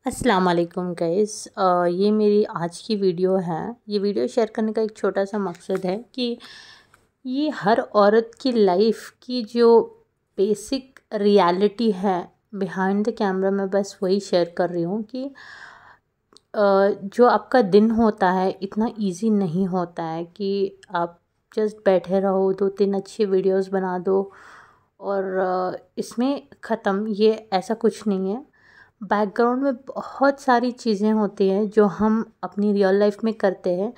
अस्सलाम वालेकुम गाइस। ये मेरी आज की वीडियो है। ये वीडियो शेयर करने का एक छोटा सा मकसद है कि ये हर औरत की लाइफ की जो बेसिक रियलिटी है बिहाइंड द कैमरा, मैं बस वही शेयर कर रही हूँ कि जो आपका दिन होता है इतना इजी नहीं होता है कि आप जस्ट बैठे रहो, 2-3 अच्छी वीडियोस बना दो और इसमें ख़त्म। ये ऐसा कुछ नहीं है। बैकग्राउंड में बहुत सारी चीज़ें होती हैं जो हम अपनी रियल लाइफ में करते हैं।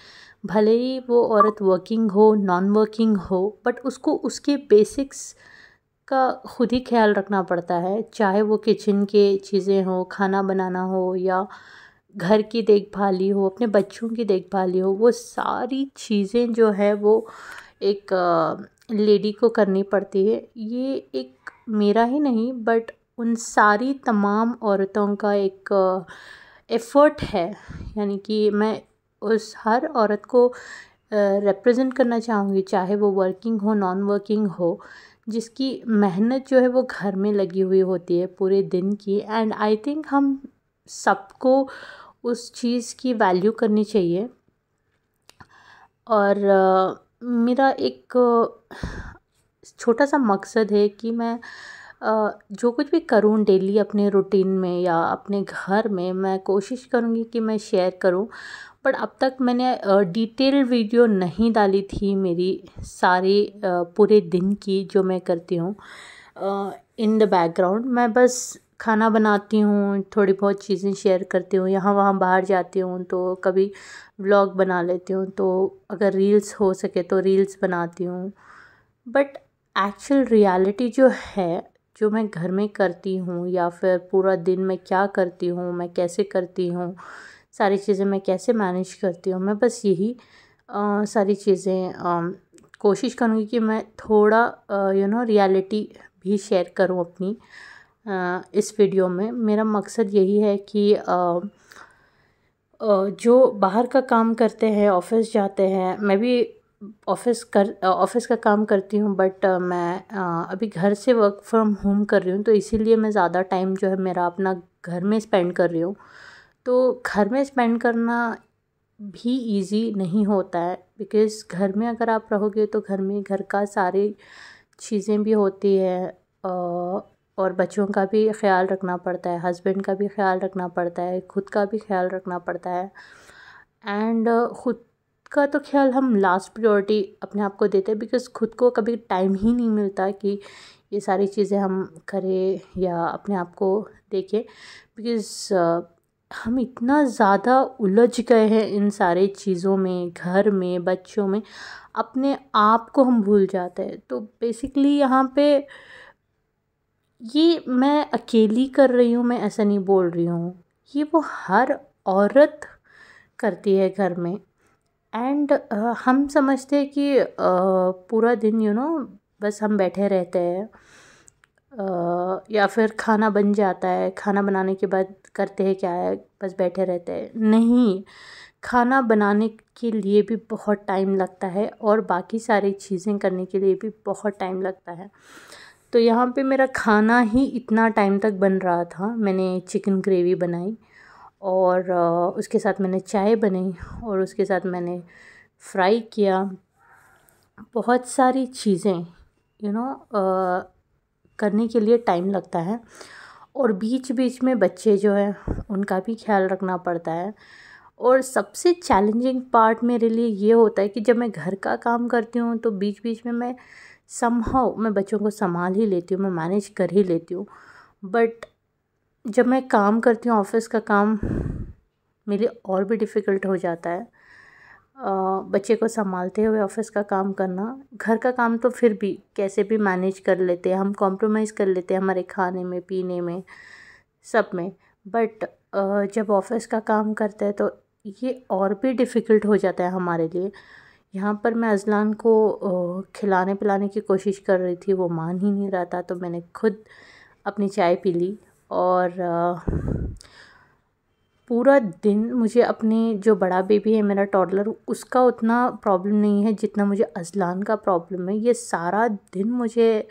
भले ही वो औरत वर्किंग हो, नॉन वर्किंग हो, बट उसको उसके बेसिक्स का खुद ही ख्याल रखना पड़ता है। चाहे वो किचन के चीज़ें हो, खाना बनाना हो, या घर की देखभाल ही हो, अपने बच्चों की देखभाल ही हो, वो सारी चीज़ें जो है वो एक लेडी को करनी पड़ती है। ये एक मेरा ही नहीं बट उन सारी तमाम औरतों का एक एफ़र्ट है। यानी कि मैं उस हर औरत को रिप्रेजेंट करना चाहूँगी, चाहे वो वर्किंग हो, नॉन वर्किंग हो, जिसकी मेहनत जो है वो घर में लगी हुई होती है पूरे दिन की। एंड आई थिंक हम सबको उस चीज़ की वैल्यू करनी चाहिए। और मेरा एक छोटा सा मकसद है कि मैं जो कुछ भी करूँ डेली अपने रूटीन में या अपने घर में, मैं कोशिश करूँगी कि मैं शेयर करूँ। बट अब तक मैंने डिटेल वीडियो नहीं डाली थी मेरी सारी पूरे दिन की जो मैं करती हूँ इन द बैकग्राउंड। मैं बस खाना बनाती हूँ, थोड़ी बहुत चीज़ें शेयर करती हूँ, यहाँ वहाँ बाहर जाती हूँ तो कभी व्लॉग बना लेती हूँ, तो अगर रील्स हो सके तो रील्स बनाती हूँ। बट एक्चुअल रियलिटी जो है, जो मैं घर में करती हूँ या फिर पूरा दिन में क्या करती हूँ, मैं कैसे करती हूँ, सारी चीज़ें मैं कैसे मैनेज करती हूँ, मैं बस यही सारी चीज़ें कोशिश करूँगी कि मैं थोड़ा रियलिटी भी शेयर करूँ अपनी इस वीडियो में। मेरा मकसद यही है कि जो बाहर का काम करते हैं, ऑफ़िस जाते हैं, मैं भी ऑफ़िस का काम करती हूँ, बट मैं अभी घर से वर्क फ्रॉम होम कर रही हूँ, तो इसीलिए मैं ज़्यादा टाइम जो है मेरा अपना घर में स्पेंड कर रही हूँ। तो घर में स्पेंड करना भी इजी नहीं होता है, बिकॉज़ घर में अगर आप रहोगे तो घर में घर का सारी चीज़ें भी होती है, और बच्चों का भी ख़्याल रखना पड़ता है, हस्बैंड का भी ख़्याल रखना पड़ता है, खुद का भी ख़्याल रखना पड़ता है। एंड खुद का तो ख़्याल हम लास्ट प्रायोरिटी अपने आप को देते हैं, बिकॉज़ खुद को कभी टाइम ही नहीं मिलता कि ये सारी चीज़ें हम करें या अपने आप को देखें। बिकॉज़ हम इतना ज़्यादा उलझ गए हैं इन सारी चीज़ों में, घर में, बच्चों में, अपने आप को हम भूल जाते हैं। तो बेसिकली यहाँ पे ये मैं अकेली कर रही हूँ, मैं ऐसा नहीं बोल रही हूँ, ये वो हर औरत करती है घर में। एंड हम समझते हैं कि पूरा दिन बस हम बैठे रहते हैं, या फिर खाना बन जाता है, खाना बनाने के बाद करते हैं क्या है, बस बैठे रहते हैं। नहीं, खाना बनाने के लिए भी बहुत टाइम लगता है और बाकी सारी चीज़ें करने के लिए भी बहुत टाइम लगता है। तो यहाँ पे मेरा खाना ही इतना टाइम तक बन रहा था। मैंने चिकन ग्रेवी बनाई और उसके साथ मैंने चाय बनाई और उसके साथ मैंने फ्राई किया। बहुत सारी चीज़ें करने के लिए टाइम लगता है, और बीच बीच में बच्चे जो हैं उनका भी ख्याल रखना पड़ता है। और सबसे चैलेंजिंग पार्ट मेरे लिए ये होता है कि जब मैं घर का काम करती हूँ तो बीच बीच में मैं समहाउ मैं बच्चों को संभाल ही लेती हूँ, मैं मैनेज कर ही लेती हूँ। बट जब मैं काम करती हूँ, ऑफ़िस का काम, मेरे लिए और भी डिफ़िकल्ट हो जाता है बच्चे को संभालते हुए ऑफ़िस का काम करना। घर का काम तो फिर भी कैसे भी मैनेज कर लेते हैं, हम कॉम्प्रोमाइज़ कर लेते हैं हमारे खाने में, पीने में, सब में। बट जब ऑफ़िस का काम करते हैं तो ये और भी डिफ़िकल्ट हो जाता है हमारे लिए। यहाँ पर मैं अज़लान को खिलाने पिलाने की कोशिश कर रही थी, वो मान ही नहीं रहा था, तो मैंने खुद अपनी चाय पी ली। और पूरा दिन मुझे अपने जो बड़ा बेबी है मेरा टॉडलर, उसका उतना प्रॉब्लम नहीं है जितना मुझे अज़लान का प्रॉब्लम है। ये सारा दिन मुझे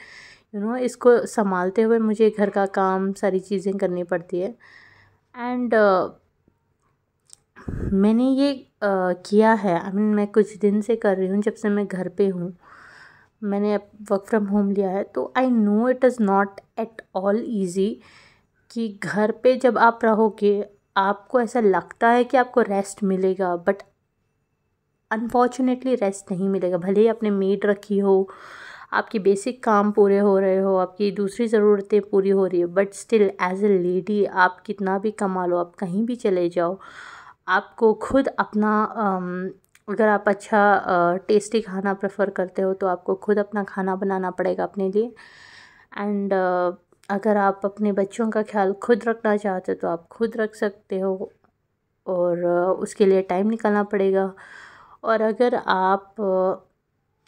इसको संभालते हुए मुझे घर का काम, सारी चीज़ें करनी पड़ती है। एंड मैंने ये किया है। आई मीन मैं कुछ दिन से कर रही हूँ, जब से मैं घर पे हूँ। मैंने अब वर्क फ्रॉम होम लिया है, तो I know it is not at all easy कि घर पे जब आप रहोगे आपको ऐसा लगता है कि आपको रेस्ट मिलेगा, बट अनफॉर्चुनेटली रेस्ट नहीं मिलेगा। भले ही आपने मेड रखी हो, आपकी बेसिक काम पूरे हो रहे हो, आपकी दूसरी ज़रूरतें पूरी हो रही है, but still as a lady आप कितना भी कमा लो, आप कहीं भी चले जाओ, आपको खुद अपना अगर आप अच्छा टेस्टी खाना प्रेफर करते हो तो आपको खुद अपना खाना बनाना पड़ेगा अपने लिए। एंड अगर आप अपने बच्चों का ख्याल खुद रखना चाहते हो तो आप खुद रख सकते हो, और उसके लिए टाइम निकालना पड़ेगा। और अगर आप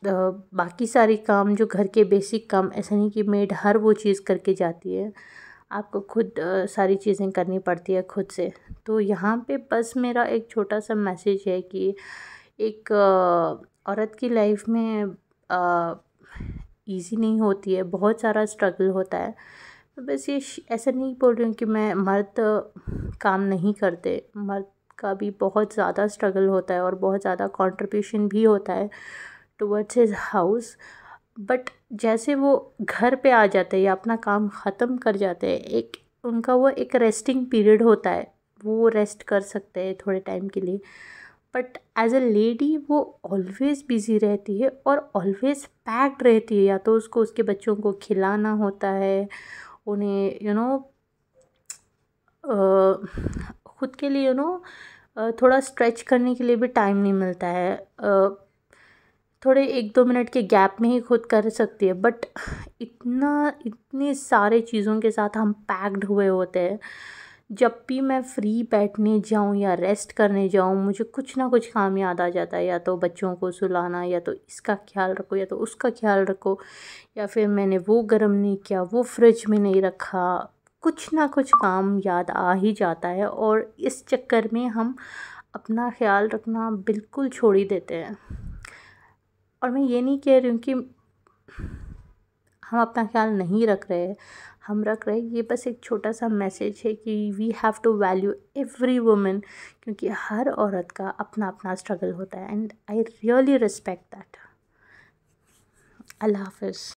बाकी सारी काम जो घर के बेसिक काम, ऐसा नहीं कि मेड हर वो चीज़ करके जाती है, आपको खुद सारी चीज़ें करनी पड़ती है खुद से। तो यहाँ पे बस मेरा एक छोटा सा मैसेज है कि एक औरत की लाइफ में इजी नहीं होती है, बहुत सारा स्ट्रगल होता है। तो बस ये ऐसा नहीं बोल रही हूँ कि मैं मर्द काम नहीं करते, मर्द का भी बहुत ज़्यादा स्ट्रगल होता है और बहुत ज़्यादा कंट्रीब्यूशन भी होता है टुवर्ड्स हिज हाउस। बट जैसे वो घर पे आ जाते हैं या अपना काम ख़त्म कर जाते हैं, एक उनका वो एक रेस्टिंग पीरियड होता है, वो रेस्ट कर सकते हैं थोड़े टाइम के लिए। बट एज अ लेडी वो ऑलवेज़ बिज़ी रहती है और ऑलवेज़ पैक्ड रहती है। या तो उसको उसके बच्चों को खिलाना होता है, उन्हें खुद के लिए थोड़ा स्ट्रेच करने के लिए भी टाइम नहीं मिलता है। थोड़े 1-2 मिनट के गैप में ही खुद कर सकती है, बट इतनी सारे चीज़ों के साथ हम पैक्ड हुए होते हैं। जब भी मैं फ्री बैठने जाऊँ या रेस्ट करने जाऊँ, मुझे कुछ ना कुछ काम याद आ जाता है। या तो बच्चों को सुलाना, या तो इसका ख्याल रखो, या तो उसका ख्याल रखो, या फिर मैंने वो गर्म नहीं किया, वो फ्रिज में नहीं रखा। कुछ ना कुछ काम याद आ ही जाता है, और इस चक्कर में हम अपना ख्याल रखना बिल्कुल छोड़ ही देते हैं। और मैं ये नहीं कह रही हूँ कि हम अपना ख्याल नहीं रख रहे हैं, हम रख रहे हैं। ये बस एक छोटा सा मैसेज है कि we have to value every woman, क्योंकि हर औरत का अपना अपना स्ट्रगल होता है। And I really respect that. Allah हाफिज़।